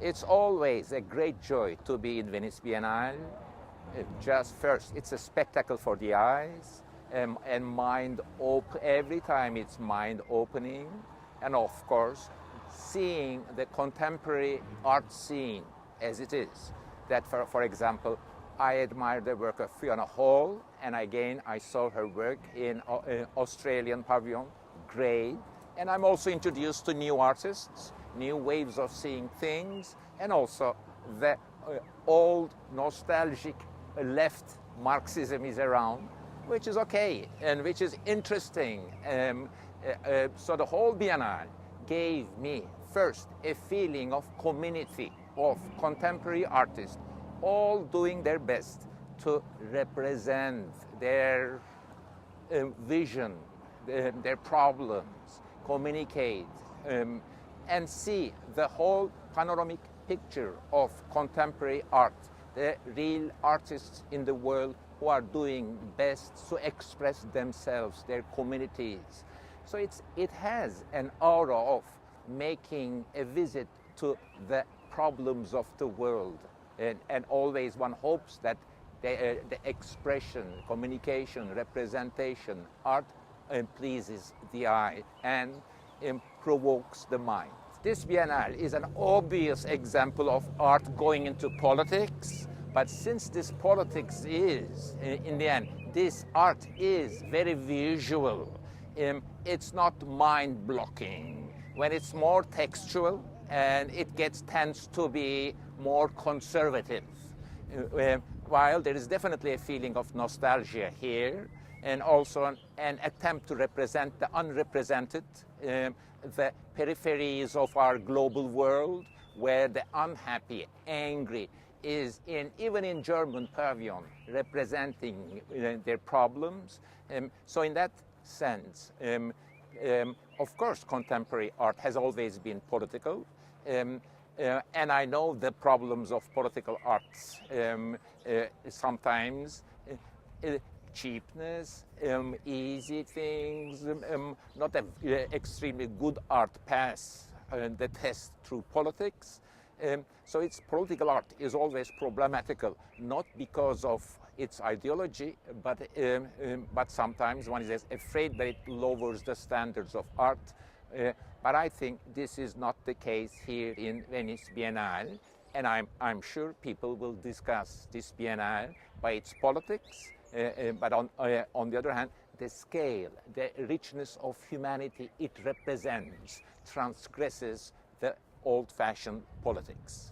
It's always a great joy to be in Venice Biennale. Just first, it's a spectacle for the eyes and mind open. Every time it's mind opening, and of course, seeing the contemporary art scene as it is. That, for example, I admire the work of Fiona Hall, and again I saw her work in Australian pavilion. Great. And I'm also introduced to new artists, new ways of seeing things, and also the old nostalgic left Marxism is around, which is okay and which is interesting. So the whole Biennale gave me first a feeling of community, of contemporary artists, all doing their best to represent their vision, their problems, communicate, and see the whole panoramic picture of contemporary art, the real artists in the world who are doing best to express themselves, their communities. So it has an aura of making a visit to the problems of the world. And always one hopes that the expression, communication, representation, art pleases the eye and provokes the mind. This Biennale is an obvious example of art going into politics, but since this politics is, in the end, this art is very visual, it's not mind-blocking. When it's more textual, and it tends to be more conservative. While there is definitely a feeling of nostalgia here, and also an attempt to represent the unrepresented, the peripheries of our global world, where the unhappy, angry is even in German pavilion representing their problems. So in that sense, of course, contemporary art has always been political. And I know the problems of political arts. Sometimes cheapness, easy things, not an extremely good art pass the test through politics. So its political art is always problematical, not because of its ideology, but sometimes one is afraid that it lowers the standards of art. But I think this is not the case here in Venice Biennale, and I'm sure people will discuss this Biennale by its politics, but on the other hand, the scale, the richness of humanity it represents transgresses the old-fashioned politics.